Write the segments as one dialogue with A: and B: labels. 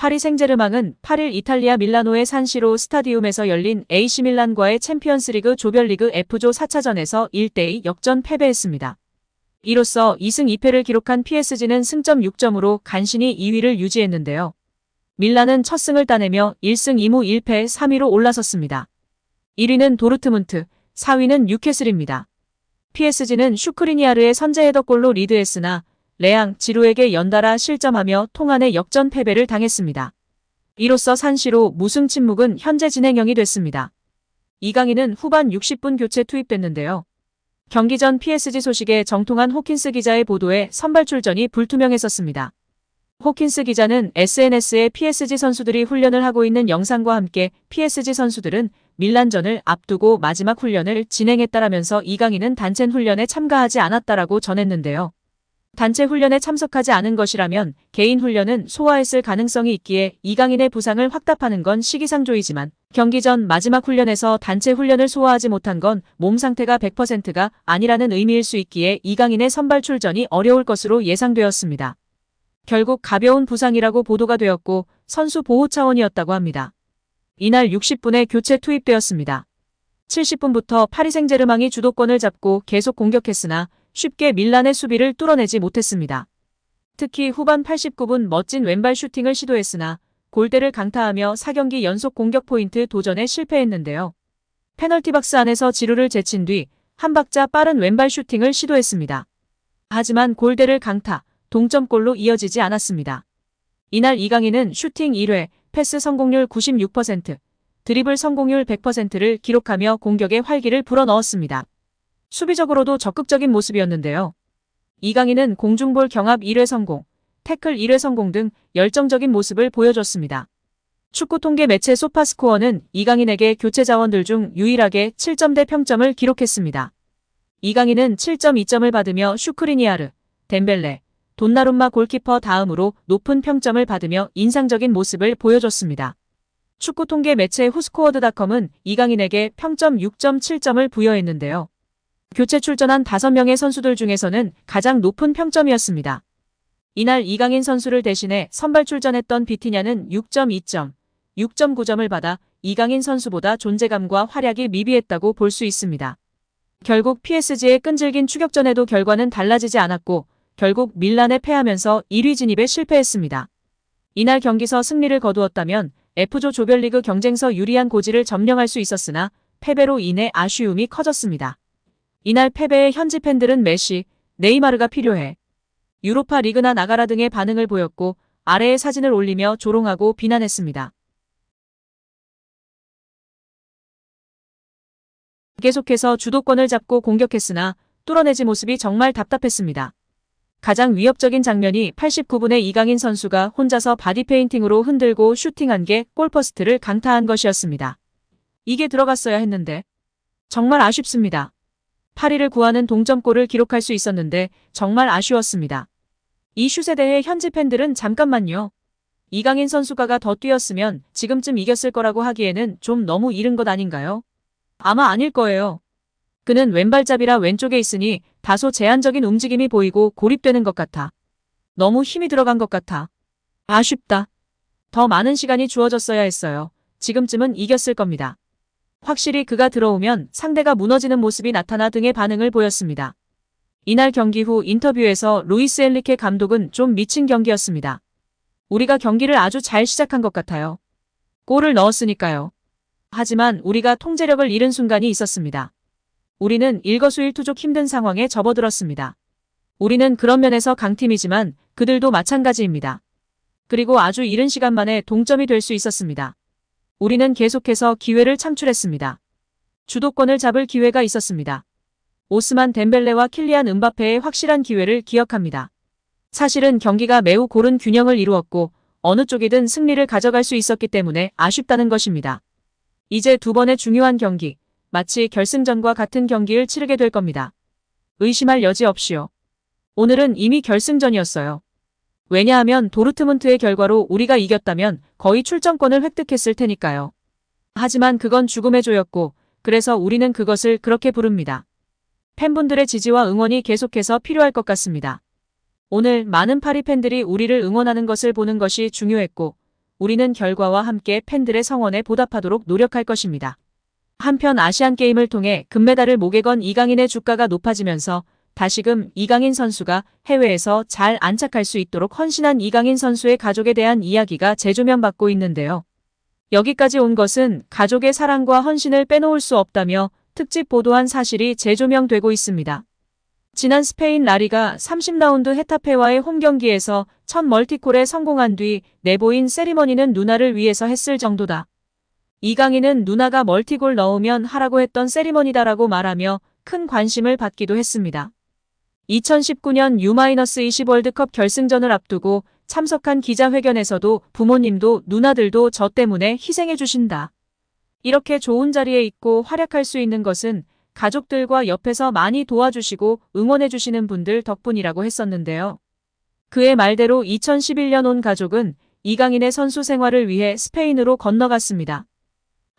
A: 파리 생제르맹은 8일 이탈리아 밀라노의 산시로 스타디움에서 열린 AC 밀란과의 챔피언스리그 조별리그 F조 4차전에서 1대2 역전 패배했습니다. 이로써 2승 2패를 기록한 PSG는 승점 6점으로 간신히 2위를 유지했는데요. 밀란은 첫 승을 따내며 1승 2무 1패 3위로 올라섰습니다. 1위는 도르트문트, 4위는 뉴캐슬입니다. PSG는 슈크리니아르의 선제 헤더골로 리드했으나 레앙, 지루에게 연달아 실점하며 통안의 역전 패배를 당했습니다. 이로써 산시로 무승 침묵은 현재 진행형이 됐습니다. 이강인은 후반 60분 교체 투입됐는데요. 경기 전 PSG 소식에 정통한 호킨스 기자의 보도에 선발 출전이 불투명했었습니다. 호킨스 기자는 SNS에 PSG 선수들이 훈련을 하고 있는 영상과 함께 PSG 선수들은 밀란전을 앞두고 마지막 훈련을 진행했다라면서 이강인은 단체 훈련에 참가하지 않았다라고 전했는데요. 단체 훈련에 참석하지 않은 것이라면 개인 훈련은 소화했을 가능성이 있기에 이강인의 부상을 확답하는 건 시기상조이지만 경기 전 마지막 훈련에서 단체 훈련을 소화하지 못한 건 몸 상태가 100%가 아니라는 의미일 수 있기에 이강인의 선발 출전이 어려울 것으로 예상되었습니다. 결국 가벼운 부상이라고 보도가 되었고 선수 보호 차원이었다고 합니다. 이날 60분에 교체 투입되었습니다. 70분부터 파리 생제르맹이 주도권을 잡고 계속 공격했으나 쉽게 밀란의 수비를 뚫어내지 못했습니다. 특히 후반 89분 멋진 왼발 슈팅을 시도했으나 골대를 강타하며 4경기 연속 공격 포인트 도전에 실패했는데요. 페널티 박스 안에서 지루를 제친 뒤 한 박자 빠른 왼발 슈팅을 시도했습니다. 하지만 골대를 강타, 동점골로 이어지지 않았습니다. 이날 이강인은 슈팅 1회, 패스 성공률 96%, 드리블 성공률 100%를 기록하며 공격에 활기를 불어넣었습니다. 수비적으로도 적극적인 모습이었는데요. 이강인은 공중볼 경합 1회 성공, 태클 1회 성공 등 열정적인 모습을 보여줬습니다. 축구 통계 매체 소파스코어는 이강인에게 교체 자원들 중 유일하게 7점대 평점을 기록했습니다. 이강인은 7.2점을 받으며 슈크리니아르, 덴벨레, 돈나룸마 골키퍼 다음으로 높은 평점을 받으며 인상적인 모습을 보여줬습니다. 축구 통계 매체 후스코어드닷컴은 이강인에게 평점 6.7점을 부여했는데요. 교체 출전한 5명의 선수들 중에서는 가장 높은 평점이었습니다. 이날 이강인 선수를 대신해 선발 출전했던 비티냐는 6.2점, 6.9점을 받아 이강인 선수보다 존재감과 활약이 미비했다고 볼 수 있습니다. 결국 PSG의 끈질긴 추격전에도 결과는 달라지지 않았고 결국 밀란에 패하면서 1위 진입에 실패했습니다. 이날 경기서 승리를 거두었다면 F조 조별리그 경쟁서 유리한 고지를 점령할 수 있었으나 패배로 인해 아쉬움이 커졌습니다. 이날 패배에 현지 팬들은 메시, 네이마르가 필요해, 유로파 리그나 나가라 등의 반응을 보였고 아래의 사진을 올리며 조롱하고 비난했습니다. 계속해서 주도권을 잡고 공격했으나 뚫어내지 모습이 정말 답답했습니다. 가장 위협적인 장면이 89분에 이강인 선수가 혼자서 바디페인팅으로 흔들고 슈팅한 게 골포스트를 강타한 것이었습니다. 이게 들어갔어야 했는데 정말 아쉽습니다. 파리를 구하는 동점골을 기록할 수 있었는데 정말 아쉬웠습니다. 이 슛에 대해 현지 팬들은 잠깐만요. 이강인 선수가 더 뛰었으면 지금쯤 이겼을 거라고 하기에는 좀 너무 이른 것 아닌가요? 아마 아닐 거예요. 그는 왼발잡이라 왼쪽에 있으니 다소 제한적인 움직임이 보이고 고립되는 것 같아. 너무 힘이 들어간 것 같아. 아쉽다. 더 많은 시간이 주어졌어야 했어요. 지금쯤은 이겼을 겁니다. 확실히 그가 들어오면 상대가 무너지는 모습이 나타나 등의 반응을 보였습니다. 이날 경기 후 인터뷰에서 루이스 엔리케 감독은 좀 미친 경기였습니다. 우리가 경기를 아주 잘 시작한 것 같아요. 골을 넣었으니까요. 하지만 우리가 통제력을 잃은 순간이 있었습니다. 우리는 일거수일투족 힘든 상황에 접어들었습니다. 우리는 그런 면에서 강팀이지만 그들도 마찬가지입니다. 그리고 아주 이른 시간 만에 동점이 될 수 있었습니다. 우리는 계속해서 기회를 창출했습니다. 주도권을 잡을 기회가 있었습니다. 오스만 덴벨레와 킬리안 음바페의 확실한 기회를 기억합니다. 사실은 경기가 매우 고른 균형을 이루었고 어느 쪽이든 승리를 가져갈 수 있었기 때문에 아쉽다는 것입니다. 이제 두 번의 중요한 경기, 마치 결승전과 같은 경기를 치르게 될 겁니다. 의심할 여지 없이요. 오늘은 이미 결승전이었어요. 왜냐하면 도르트문트의 결과로 우리가 이겼다면 거의 출전권을 획득했을 테니까요. 하지만 그건 죽음의 조였고 그래서 우리는 그것을 그렇게 부릅니다. 팬분들의 지지와 응원이 계속해서 필요할 것 같습니다. 오늘 많은 파리 팬들이 우리를 응원하는 것을 보는 것이 중요했고 우리는 결과와 함께 팬들의 성원에 보답하도록 노력할 것입니다. 한편 아시안게임을 통해 금메달을 목에 건 이강인의 주가가 높아지면서 다시금 이강인 선수가 해외에서 잘 안착할 수 있도록 헌신한 이강인 선수의 가족에 대한 이야기가 재조명받고 있는데요. 여기까지 온 것은 가족의 사랑과 헌신을 빼놓을 수 없다며 특집 보도한 사실이 재조명되고 있습니다. 지난 스페인 라리가 30라운드 헤타페와의 홈경기에서 첫 멀티콜에 성공한 뒤 내보인 세리머니는 누나를 위해서 했을 정도다. 이강인은 누나가 멀티골 넣으면 하라고 했던 세리머니다라고 말하며 큰 관심을 받기도 했습니다. 2019년 U-20 월드컵 결승전을 앞두고 참석한 기자회견에서도 부모님도 누나들도 저 때문에 희생해 주신다. 이렇게 좋은 자리에 있고 활약할 수 있는 것은 가족들과 옆에서 많이 도와주시고 응원해 주시는 분들 덕분이라고 했었는데요. 그의 말대로 2011년 온 가족은 이강인의 선수 생활을 위해 스페인으로 건너갔습니다.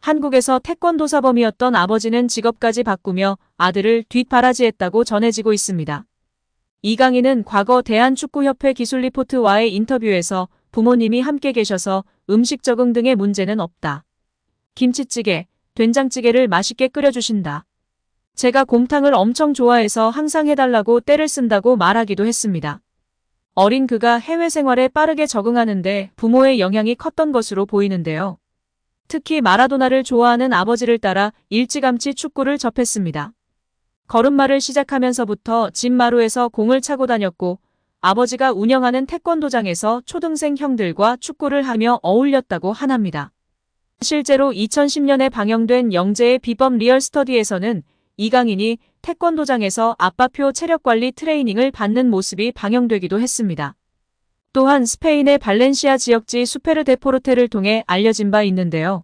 A: 한국에서 태권도 사범이었던 아버지는 직업까지 바꾸며 아들을 뒷바라지했다고 전해지고 있습니다. 이강인은 과거 대한축구협회 기술리포트와의 인터뷰에서 부모님이 함께 계셔서 음식 적응 등의 문제는 없다. 김치찌개, 된장찌개를 맛있게 끓여주신다. 제가 곰탕을 엄청 좋아해서 항상 해달라고 떼를 쓴다고 말하기도 했습니다. 어린 그가 해외 생활에 빠르게 적응하는데 부모의 영향이 컸던 것으로 보이는데요. 특히 마라도나를 좋아하는 아버지를 따라 일찌감치 축구를 접했습니다. 걸음마를 시작하면서부터 집 마루에서 공을 차고 다녔고 아버지가 운영하는 태권도장에서 초등생 형들과 축구를 하며 어울렸다고 하납니다. 실제로 2010년에 방영된 영재의 비법 리얼 스터디에서는 이강인이 태권도장에서 아빠표 체력관리 트레이닝을 받는 모습이 방영되기도 했습니다. 또한 스페인의 발렌시아 지역지 수페르데포르테를 통해 알려진 바 있는데요.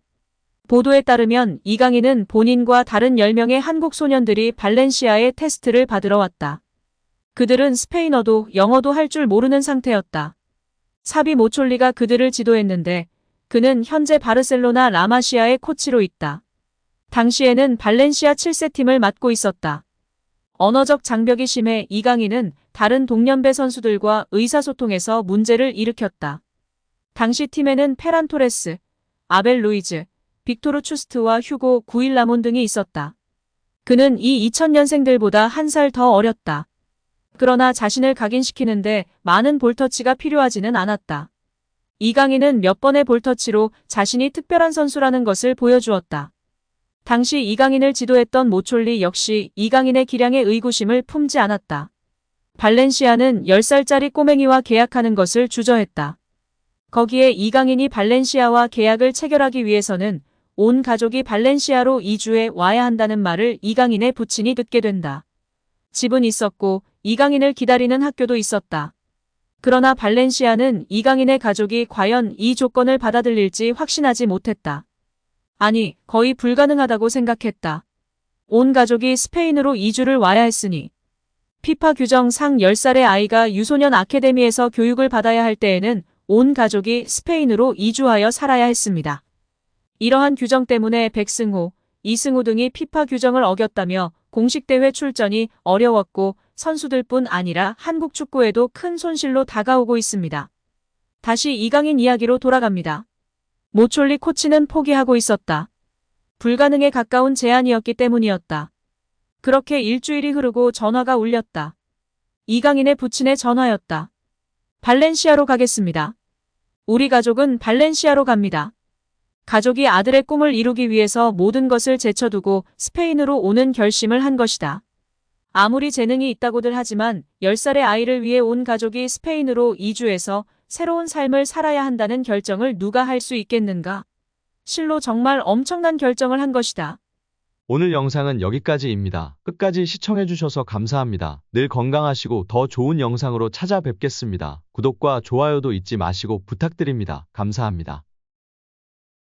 A: 보도에 따르면 이강인은 본인과 다른 10명의 한국 소년들이 발렌시아에 테스트를 받으러 왔다. 그들은 스페인어도 영어도 할 줄 모르는 상태였다. 사비 모촐리가 그들을 지도했는데 그는 현재 바르셀로나 라마시아의 코치로 있다. 당시에는 발렌시아 7세 팀을 맡고 있었다. 언어적 장벽이 심해 이강인은 다른 동년배 선수들과 의사소통에서 문제를 일으켰다. 당시 팀에는 페란 토레스, 아벨 루이즈, 빅토르 추스트와 휴고 구일라몬 등이 있었다. 그는 이 2000년생들보다 한 살 더 어렸다. 그러나 자신을 각인시키는데 많은 볼터치가 필요하지는 않았다. 이강인은 몇 번의 볼터치로 자신이 특별한 선수라는 것을 보여주었다. 당시 이강인을 지도했던 모촐리 역시 이강인의 기량에 의구심을 품지 않았다. 발렌시아는 10살짜리 꼬맹이와 계약하는 것을 주저했다. 거기에 이강인이 발렌시아와 계약을 체결하기 위해서는 온 가족이 발렌시아로 이주해 와야 한다는 말을 이강인의 부친이 듣게 된다. 집은 있었고 이강인을 기다리는 학교도 있었다. 그러나 발렌시아는 이강인의 가족이 과연 이 조건을 받아들일지 확신하지 못했다. 아니, 거의 불가능하다고 생각했다. 온 가족이 스페인으로 이주를 와야 했으니. 피파 규정상 10살의 아이가 유소년 아카데미에서 교육을 받아야 할 때에는 온 가족이 스페인으로 이주하여 살아야 했습니다. 이러한 규정 때문에 백승호, 이승우 등이 피파 규정을 어겼다며 공식 대회 출전이 어려웠고 선수들뿐 아니라 한국 축구에도 큰 손실로 다가오고 있습니다. 다시 이강인 이야기로 돌아갑니다. 모촐리 코치는 포기하고 있었다. 불가능에 가까운 제안이었기 때문이었다. 그렇게 일주일이 흐르고 전화가 울렸다. 이강인의 부친의 전화였다. 발렌시아로 가겠습니다. 우리 가족은 발렌시아로 갑니다. 가족이 아들의 꿈을 이루기 위해서 모든 것을 제쳐두고 스페인으로 오는 결심을 한 것이다. 아무리 재능이 있다고들 하지만 10살의 아이를 위해 온 가족이 스페인으로 이주해서 새로운 삶을 살아야 한다는 결정을 누가 할 수 있겠는가? 실로 정말 엄청난 결정을 한 것이다.
B: 오늘 영상은 여기까지입니다. 끝까지 시청해주셔서 감사합니다. 늘 건강하시고 더 좋은 영상으로 찾아뵙겠습니다. 구독과 좋아요도 잊지 마시고 부탁드립니다. 감사합니다.